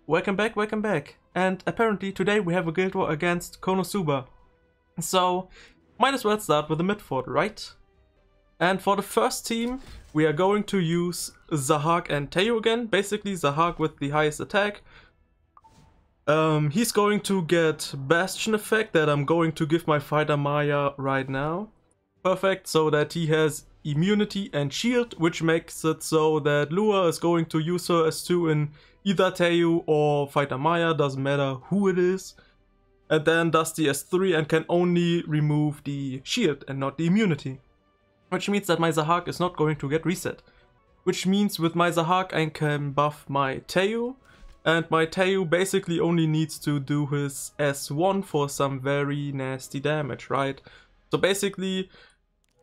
welcome back. And apparently today we have a guild war against Konosuba. So, might as well start with the mid fort, right? And for the first team, we are going to use Zahak and Teo again. Basically Zahak with the highest attack. He's going to get Bastion effect that I'm going to give my fighter Maya right now. Perfect, so that he has immunity and shield, which makes it so that Lua is going to use her S2 in either Teo or fighter Maya, doesn't matter who it is. And then does the S3 and can only remove the shield and not the immunity. Which means that my Zahak is not going to get reset. Which means with my Zahak I can buff my Teo. And my Teo basically only needs to do his S1 for some very nasty damage, right? So basically,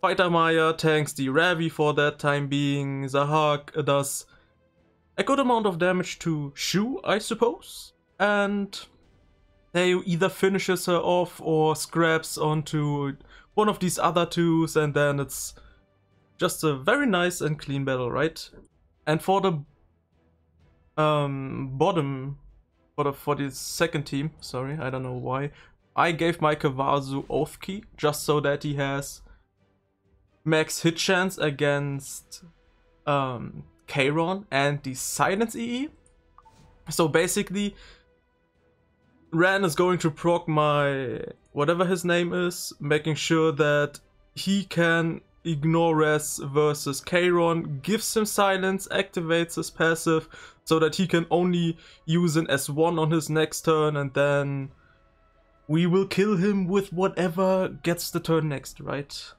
fighter Maya tanks the Ravi for that time being. Zahak does a good amount of damage to Shu, I suppose. And Teo either finishes her off or scraps onto one of these other twos, and then it's just a very nice and clean battle, right? And for the bottom, for the second team, sorry, I don't know why, I gave my Kawazu Oath Key just so that he has max hit chance against Kairon and the Silence EE. So basically, Ran is going to proc my whatever his name is, making sure that he can ignore Res versus Kairon, gives him silence, activates his passive so that he can only use an S1 on his next turn, and then we will kill him with whatever gets the turn next, right?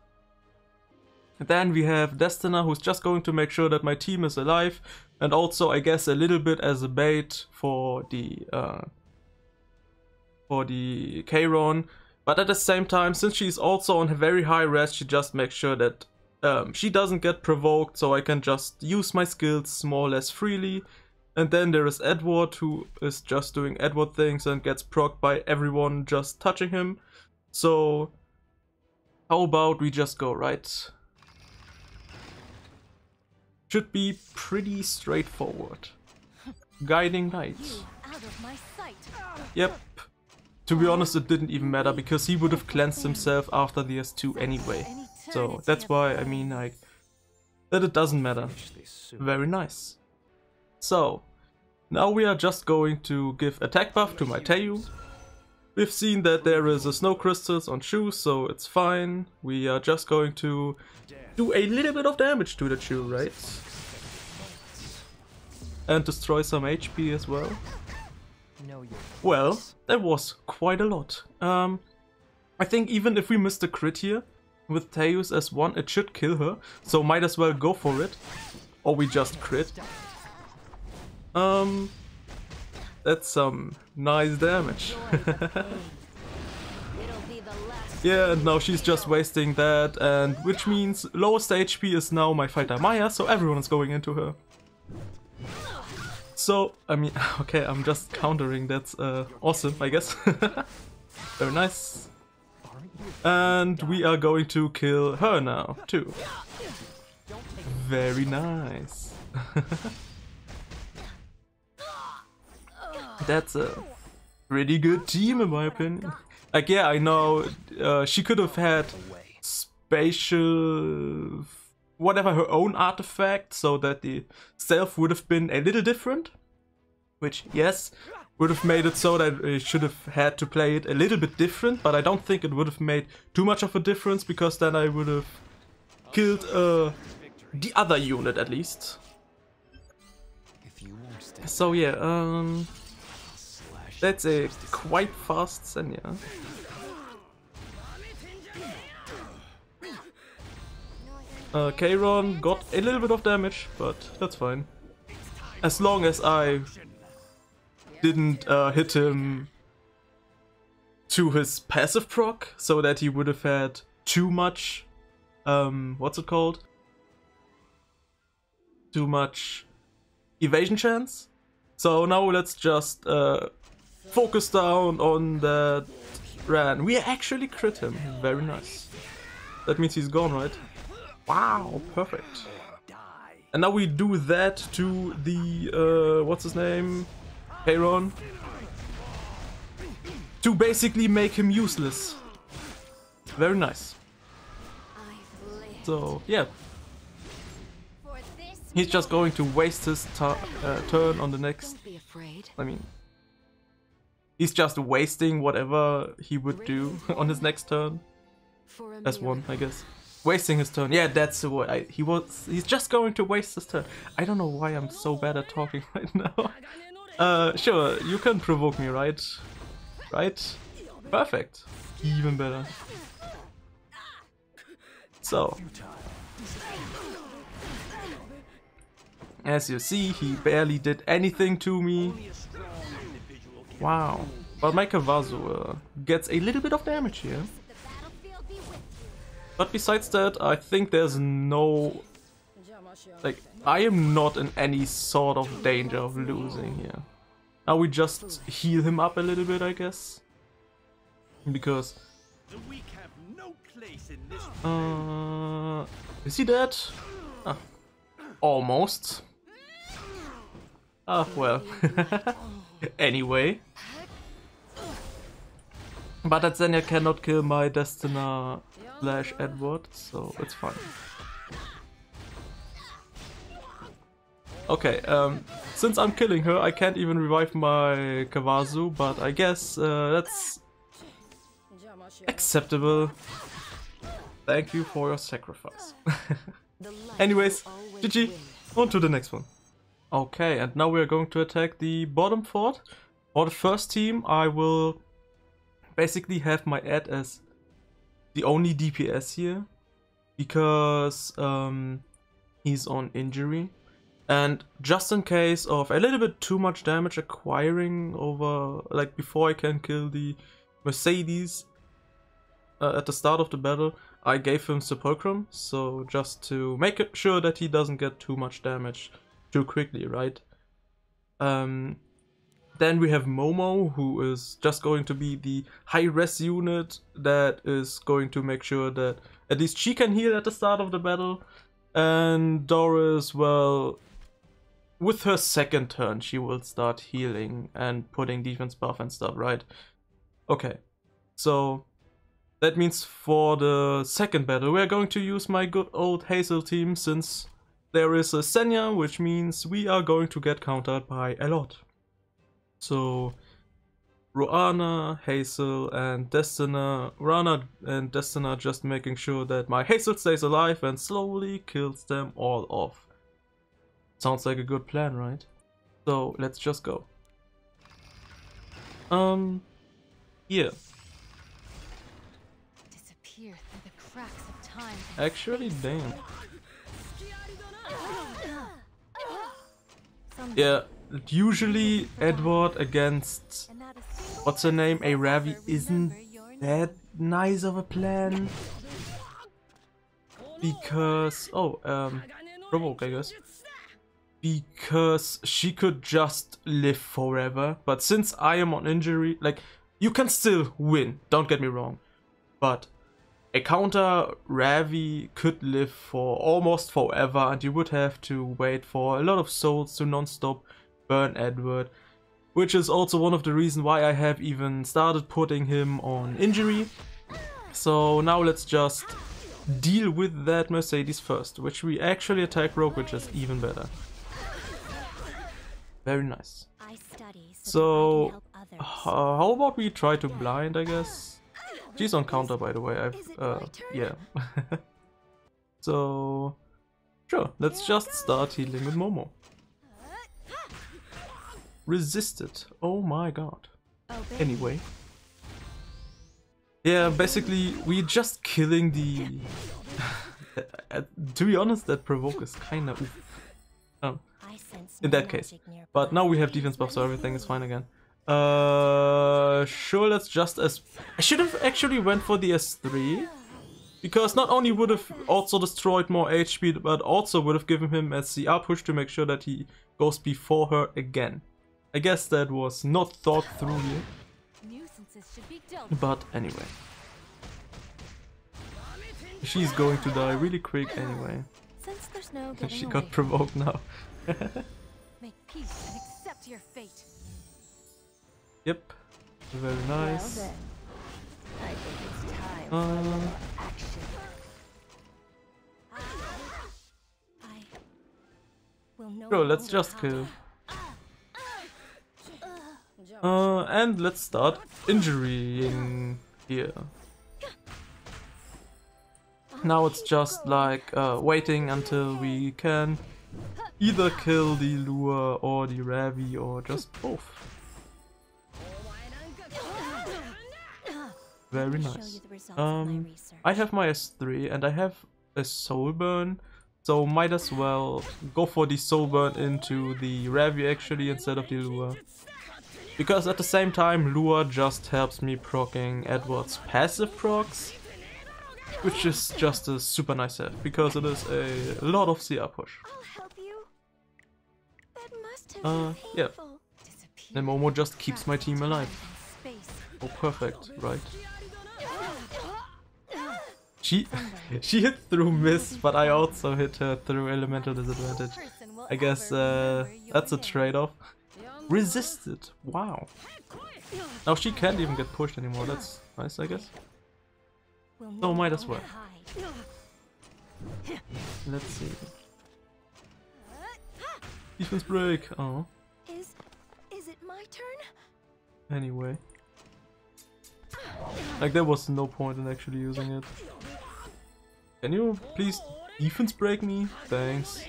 And then we have Destina, who's just going to make sure that my team is alive, and also I guess a little bit as a bait for the Kairon. But at the same time, since she's also on a very high res, she just makes sure that she doesn't get provoked, so I can just use my skills more or less freely. And then there is Edward, who is just doing Edward things and gets procced by everyone just touching him. So how about we just go, right? Should be pretty straightforward. Guiding Knight. Yep. To be honest, it didn't even matter because he would have cleansed himself after the S2 anyway. So that's why I mean, like, that it doesn't matter. Very nice. So now we are just going to give attack buff to my Teo. We've seen that there is a snow crystals on Shu, so it's fine. We are just going to do a little bit of damage to the Shu, right? And destroy some HP as well. Well, that was quite a lot. I think even if we missed a crit here with Teo's S1, it should kill her, so might as well go for it. Or we just crit. That's some nice damage. Yeah, and now she's just wasting that, and which means lowest HP is now my fighter Maya, so everyone is going into her. So, I mean, okay, I'm just countering, that's awesome, I guess. Very nice. And we are going to kill her now, too. Very nice. That's a pretty good team in my opinion. Like, yeah, I know she could have had spatial, whatever, her own artifact, so that the stealth would have been a little different. Which, yes, would have made it so that I should have had to play it a little bit different, but I don't think it would have made too much of a difference, because then I would have killed the other unit at least. So yeah, that's a quite fast Senya. Kairon got a little bit of damage, but that's fine. As long as I didn't hit him to his passive proc, so that he would have had too much, what's it called? Too much evasion chance. So now let's just focus down on that Ran. We actually crit him. Very nice. That means he's gone, right? Wow, perfect. And now we do that to the, what's his name? Peyron. To basically make him useless. Very nice. So, yeah. He's just going to waste his turn on the next... I mean... He's just wasting whatever he would do on his next turn. That's one, I guess. Wasting his turn. Yeah, that's the word. He's just going to waste his turn. I don't know why I'm so bad at talking right now. Sure, you can provoke me, right? Right? Perfect. Even better. So. As you see, he barely did anything to me. Wow. But my Kavazu gets a little bit of damage here. But besides that, I think there's no... Like, I am not in any sort of danger of losing here. Now we just heal him up a little bit, I guess. Because... Is he dead? Ah, almost. Ah, well. Anyway. But that Zenya cannot kill my Destina / Edward, so it's fine. Okay, since I'm killing her, I can't even revive my Kavazu, but I guess that's acceptable. Thank you for your sacrifice. Anyways, GG, on to the next one. Okay, and now we are going to attack the bottom fort. For the first team, I will basically have my Ed as the only DPS here, because he's on injury. And just in case of a little bit too much damage acquiring over, like before I can kill the Mercedes at the start of the battle, I gave him Sepulchrum, so just to make sure that he doesn't get too much damage too quickly, right? Then we have Momo, who is just going to be the high res unit that is going to make sure that at least she can heal at the start of the battle. And Doris, well, with her second turn, she will start healing and putting defense buff and stuff, right? Okay, so that means for the second battle, we are going to use my good old Hazel team, since there is a Senya, which means we are going to get countered by a lot. So, Roana, Hazel, and Destina. Roana and Destina just making sure that my Hazel stays alive and slowly kills them all off. Sounds like a good plan, right? So, let's just go. Yeah. Disappear through the cracks of time. Actually, damn. Yeah. Usually Edward against, what's her name, a Ravi isn't that nice of a plan. Because, provoke, I guess. Because she could just live forever. But since I am on injury, like, you can still win, don't get me wrong. But a counter Ravi could live for almost forever, and you would have to wait for a lot of souls to non-stop burn Edward, which is also one of the reasons why I have even started putting him on injury. So now let's just deal with that Mercedes first, which we actually attack Rogue, which is even better. Very nice. So how about we try to blind, I guess? She's on counter, by the way. Yeah. So sure, let's just start healing with Momo. Resisted. Oh my god. Anyway. Yeah, basically we're just killing the... To be honest, that provoke is kinda oof. In that case. But now we have defense buff, so everything is fine again. Sure, let's just I should have actually went for the S3. Because not only would have also destroyed more HP, but also would have given him a CR push to make sure that he goes before her again. I guess that was not thought through here. But anyway. She's going to die really quick anyway. She got provoked now. Make peace and accept your fate. Yep. Very nice. Well then, I think it's time for a little action. I will no Bro, let's longer just hide. kill. And let's start injurying here. Now it's just like waiting until we can either kill the lure or the Ravi or just both. Very nice. I have my S3 and I have a soul burn, so might as well go for the soul burn into the Ravi actually instead of the lure. Because at the same time lure just helps me proccing Edward's passive procs, which is just a super nice set because it is a lot of CR push. I'll help you. That must have been Yeah. painful. And Momo just keeps my team alive. Oh, perfect, right? She hit through miss, but I also hit her through elemental disadvantage. I guess that's a trade-off. Resisted. Wow. Now she can't even get pushed anymore. That's nice, I guess. So might as well. Let's see. Defense break. Oh. Is it my turn? Anyway. Like there was no point in actually using it. Can you please defense break me? Thanks.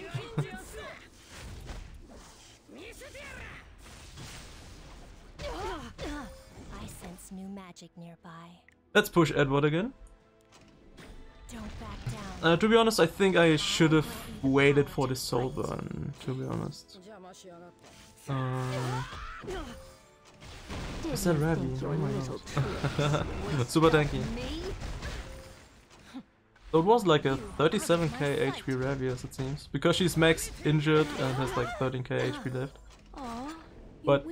I sense new magic nearby. Let's push Edward again. Don't back down. To be honest, I think I should have waited for the soul burn, to be honest. Is that Ravi? Oh my god. Super tanky. So it was like a 37k HP Ravi as it seems, because she's max injured and has like 13k HP left. But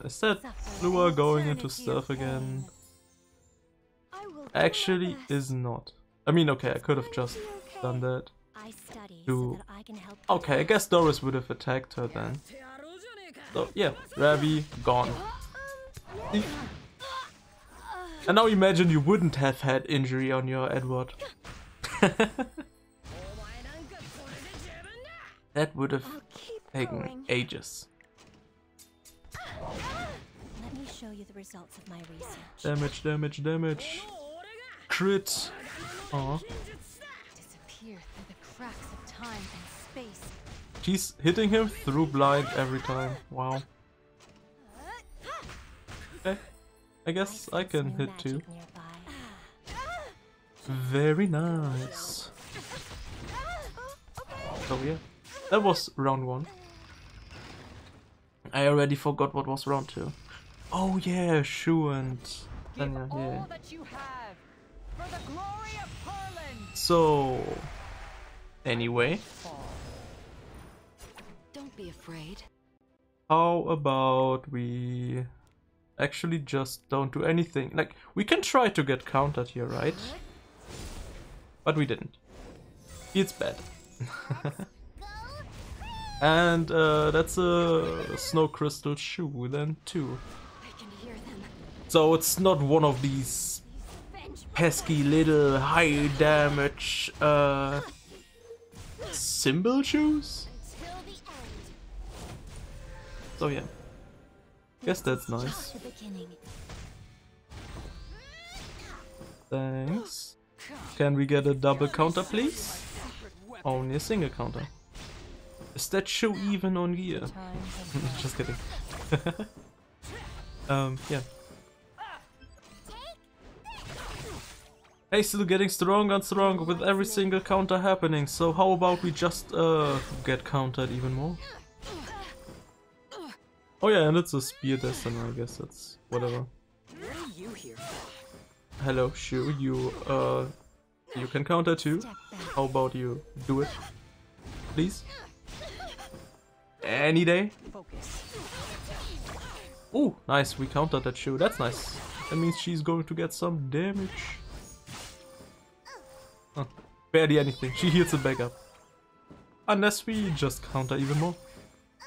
is that lure going into stealth again? Actually is not. I mean, okay, I could have just done that. Okay, I guess Doris would have attacked her then. So yeah, Ravi gone. See? And now imagine you wouldn't have had injury on your Edward. That would have taken ages. Let me show you the results of my research. Damage, damage, damage. Crit. Aw. Disappear through the cracks of time and space. She's hitting him through blind every time. Wow. Okay. I guess I can hit too. Very nice. So yeah, that was round 1. I already forgot what was round 2. Oh yeah, Shu and Tanya, yeah. So, anyway. Don't be afraid. How about we actually just don't do anything? Like, we can try to get countered here, right? But we didn't. It's bad. And that's a snow crystal shoe then too. So it's not one of these pesky little high damage symbol shoes. So yeah, guess that's nice. Thanks. Can we get a double counter please? Only a single counter. Is that shoe even on gear? Just kidding. Yeah. Hey, still getting stronger and stronger with every single counter happening, so how about we just get countered even more? Oh yeah, and it's a spear destiny, I guess that's whatever. Hello, Shu, you can counter too. How about you do it? Please? Any day? Oh, nice, we countered that Shu, that's nice. That means she's going to get some damage. Huh. Barely anything, she heals it back up. Unless we just counter even more.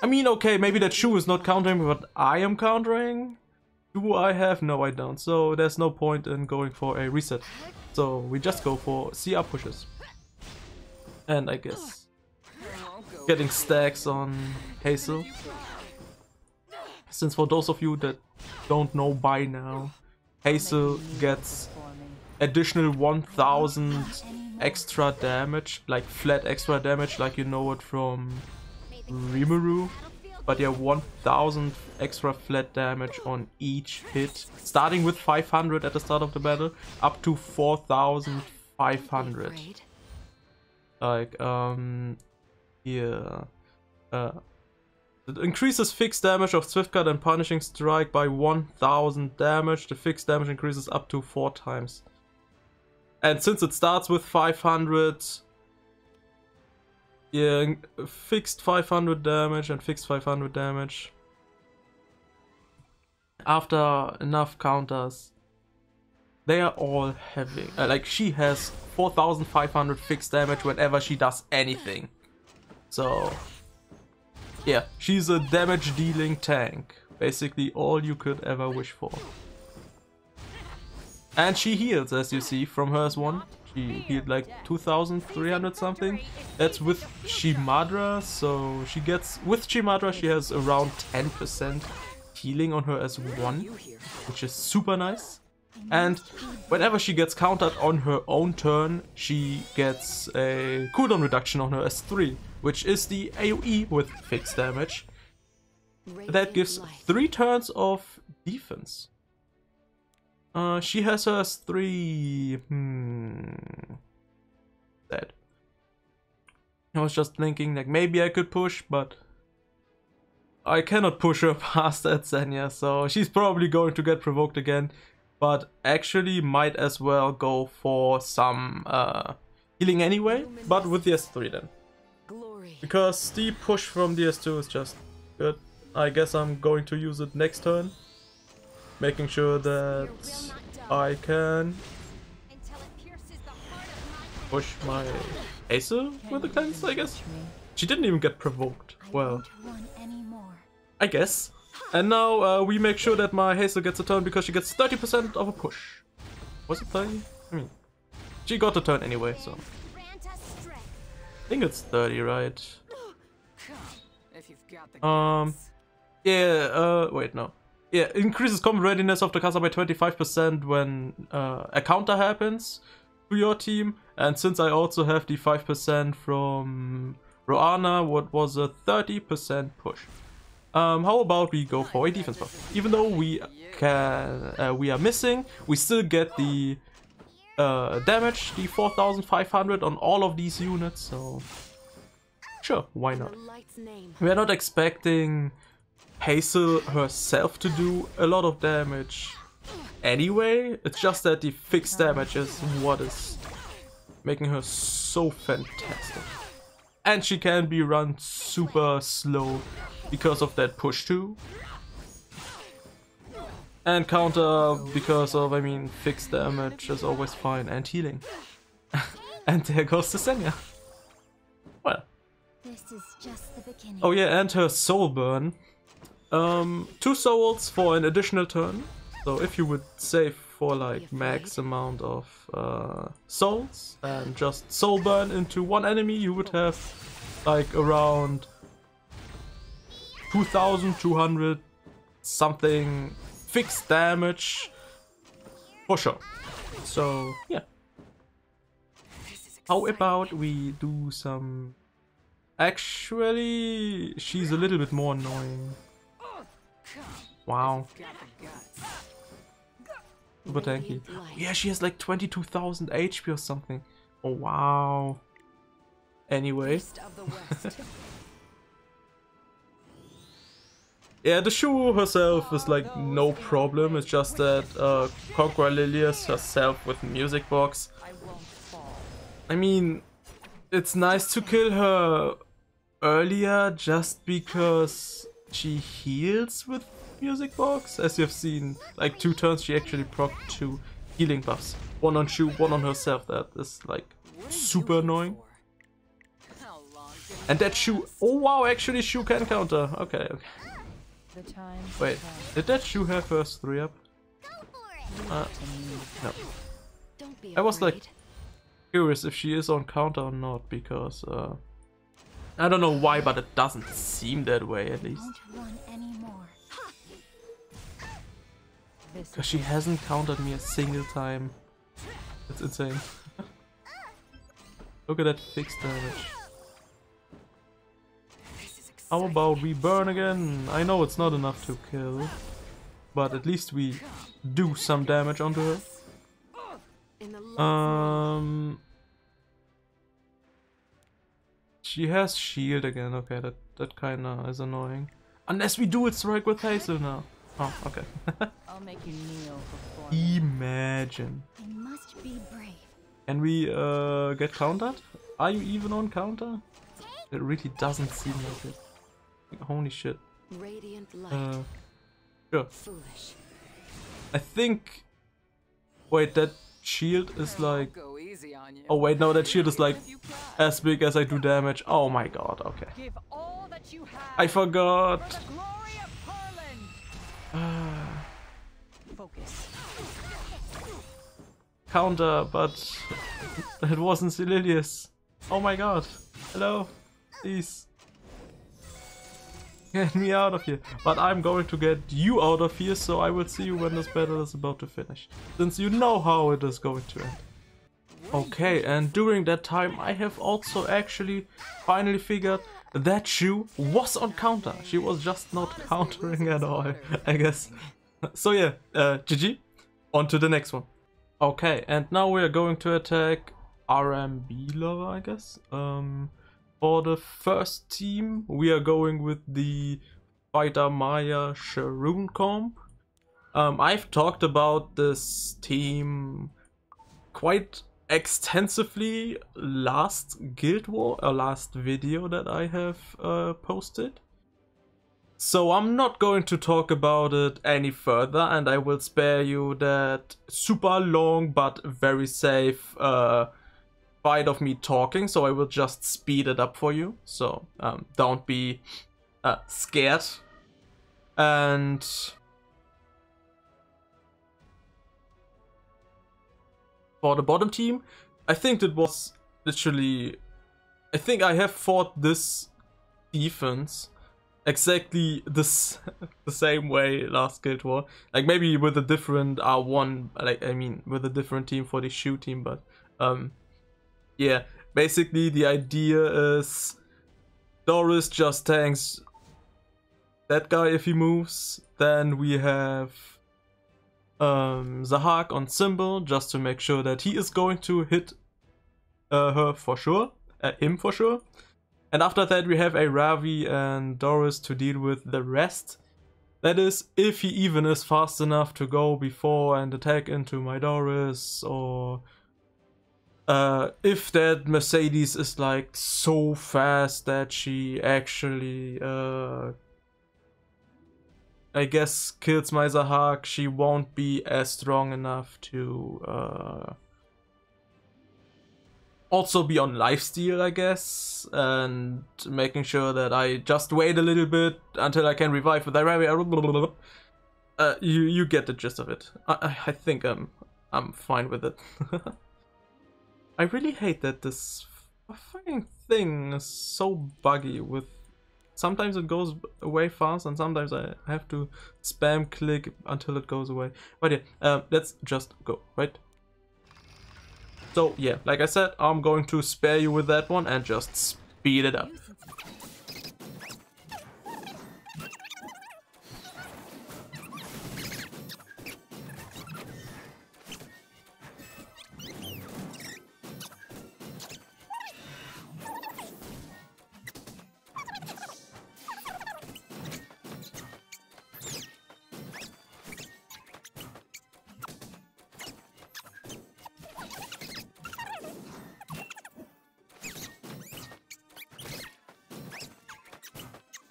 I mean, okay, maybe that shoe is not countering, but I am countering. Do I have? No, I don't. So there's no point in going for a reset. So we just go for CR pushes. And I guess getting stacks on Hazel. Since for those of you that don't know by now, Hazel gets additional 1000 extra damage, like flat extra damage, like you know it from Rimuru. But yeah, 1000 extra flat damage on each hit, starting with 500 at the start of the battle, up to 4500. Like, yeah. It increases fixed damage of Swift Cut and Punishing Strike by 1000 damage. The fixed damage increases up to 4 times. And since it starts with 500, yeah, fixed 500 damage and fixed 500 damage. After enough counters, they are all having, like she has 4500 fixed damage whenever she does anything. So yeah, she's a damage dealing tank. Basically all you could ever wish for. And she heals, as you see from hers one. She healed like 2300 something. That's with Shimadra, so she gets, with Shimadra she has around 10% healing on her as one, which is super nice. And whenever she gets countered on her own turn, she gets a cooldown reduction on her as 3, which is the AoE with fixed damage. That gives 3 turns of defense. She has her as 3. Dead. I was just thinking like maybe I could push, but I cannot push her past that Zenya, so she's probably going to get provoked again. But actually might as well go for some healing anyway, but with the S3 then. Because the push from the S2 is just good. I guess I'm going to use it next turn. Making sure that I can push my Hazel with the cleanse, I guess. She didn't even get provoked. Well, I guess. And now we make sure that my Hazel gets a turn because she gets 30% of a push. Was it 30? I mean, she got a turn anyway, so. I think it's 30, right? Yeah, wait, no. Yeah, increases combat readiness of the caster by 25% when a counter happens to your team. And since I also have the 5% from Roana, what was a 30% push. How about we go for a defense buff? Even though we are missing, we still get the damage, the 4500 on all of these units, so sure, why not? We are not expecting Hazel herself to do a lot of damage anyway. It's just that the fixed damage is what is making her so fantastic. And she can be run super slow because of that push too. And counter because of, I mean, fixed damage is always fine, and healing. And there goes the Zenya. Well. This is just the beginning. Oh yeah, and her soul burn. 2 souls for an additional turn. So if you would save for like max amount of souls and just soul burn into one enemy, you would have like around 2200 something fixed damage for sure. So yeah. How about we do some... Actually, she's a little bit more annoying. Wow. Super tanky. Yeah, she has like 22,000 HP or something. Oh wow. Anyway. Yeah, the shoe herself is like no problem. It's just that Conqueror Lilius herself with Music Box. I mean, it's nice to kill her earlier just because she heals with Music Box. As you've seen, like 2 turns she actually procced 2 healing buffs. 1 on Shu, 1 on herself. That is like super annoying. And that Shu... Oh wow, actually Shu can counter. Okay, okay. Wait, did that Shu have first 3 up? No. I was like curious if she is on counter or not, because I don't know why, but it doesn't seem that way at least. Because she hasn't countered me a single time. That's insane. Look at that fixed damage. How about we burn again? I know it's not enough to kill, but at least we do some damage onto her. She has shield again. Okay, that kinda is annoying. Unless we do it strike with Hazel now. Oh, okay. I'll make you kneel before Imagine. I must be brave. Can we get countered? Are you even on counter? It really doesn't seem like it. Holy shit. Radiant light. Sure. Foolish. I think... Wait, that shield is like... Oh wait, no, that shield is like as big as I do damage. Oh my god, okay. I forgot. Focus. Counter, but it wasn't Celilius. Oh my god. Hello. Please. Get me out of here. But I'm going to get you out of here, so I will see you when this battle is about to finish. Since you know how it is going to end. Okay, and during that time I have also actually finally figured that Shu was on counter. She was just not countering at all, I guess. So yeah, GG. On to the next one. Okay, and now we are going to attack RMBLover, I guess. For the first team, we are going with the Fighter Maya Sharoon comp. I've talked about this team quite extensively last Guild War, last video that I have posted. So I'm not going to talk about it any further, and I will spare you that super long but very safe fight of me talking, so I will just speed it up for you, so don't be scared. And for the bottom team, I think it was literally... I think I have fought this defense exactly the same way last Guild War. Like maybe with a different R1, like I mean with a different team for the Shu team, but yeah, basically the idea is Doris just tanks that guy if he moves. Then we have Zahak on Symbol just to make sure that he is going to hit her for sure, him for sure. And after that we have a Ravi and Doris to deal with the rest. That is, if he even is fast enough to go before and attack into my Doris, or if that Mercedes is like so fast that she actually I guess kills my Zahak, she won't be as strong enough to also be on lifesteal, I guess, and making sure that I just wait a little bit until I can revive with Ravi. You get the gist of it. I think I'm fine with it. I really hate that this fucking thing is so buggy with... Sometimes it goes away fast and sometimes I have to spam click until it goes away. But yeah, let's just go, right? So yeah, like I said, I'm going to spare you with that one and just speed it up.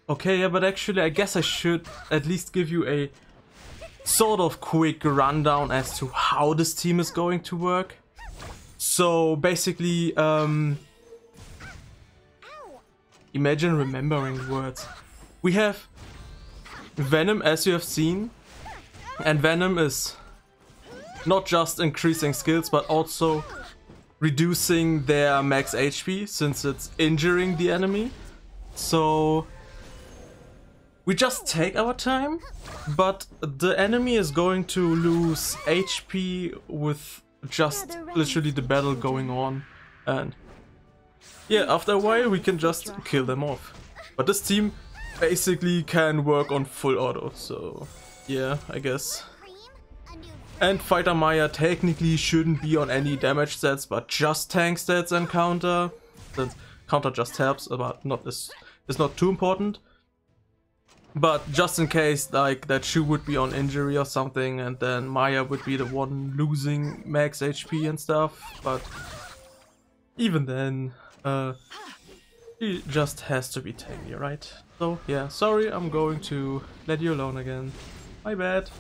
Okay, yeah, but actually I guess I should at least give you a sort of quick rundown as to how this team is going to work. So basically, Imagine remembering words. We have Venom, as you have seen, and Venom is not just increasing skills but also reducing their max HP since it's injuring the enemy. So we just take our time, but the enemy is going to lose HP with just literally the battle going on, and yeah, after a while we can just kill them off. But this team basically can work on full auto, so yeah, I guess. And Fighter Maya technically shouldn't be on any damage stats, but just tank stats and counter. Since counter just helps, but not is not too important. But just in case, like, that she would be on injury or something, and then Maya would be the one losing max HP and stuff. But even then, she just has to be tanky, right? So yeah, sorry, I'm going to let you alone again. My bad.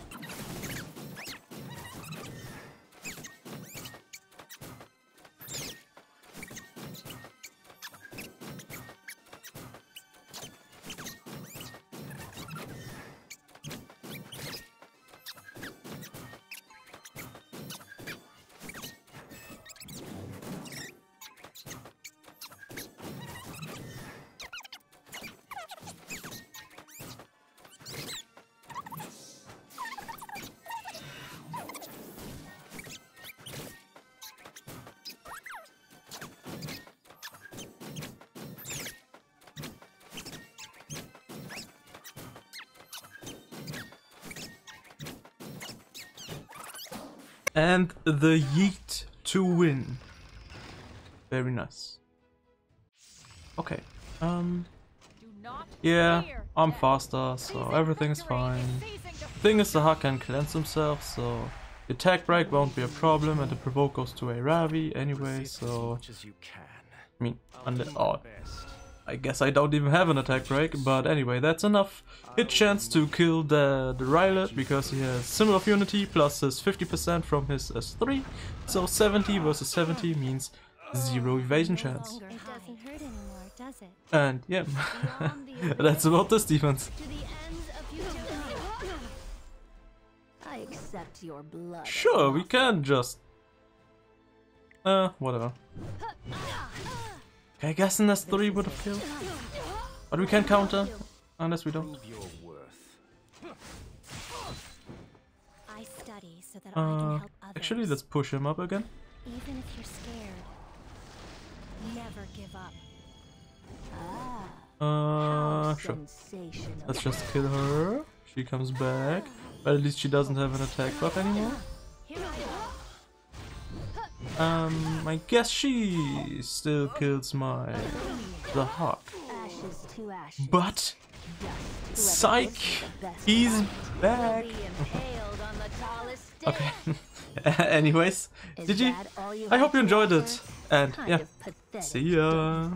And the yeet to win. Very nice. Okay. Yeah, I'm faster, so everything is fine. The thing is, the Hawk can cleanse himself, so the attack break won't be a problem, and the provoke goes to a Ravi anyway, so I mean, I guess I don't even have an attack break, but anyway, that's enough hit chance to kill the Rylet, because he has Symbol of Unity plus his 50% from his S3, so 70 versus 70 means 0 evasion chance. It doesn't hurt anymore, does it? And yeah, that's about this defense. I accept your blood. Sure, we can just... whatever. Okay, I guess an S3 would have killed. But we can counter, unless we don't. I study so that I can help others. Actually, let's push him up again. Even if you're scared, never give up. Sure. Let's just kill her. She comes back. But at least she doesn't have an attack buff anymore. I guess she still kills the Hawk. But psych, he's back. Okay. Anyways, GG. I hope you enjoyed it, and yeah, see ya.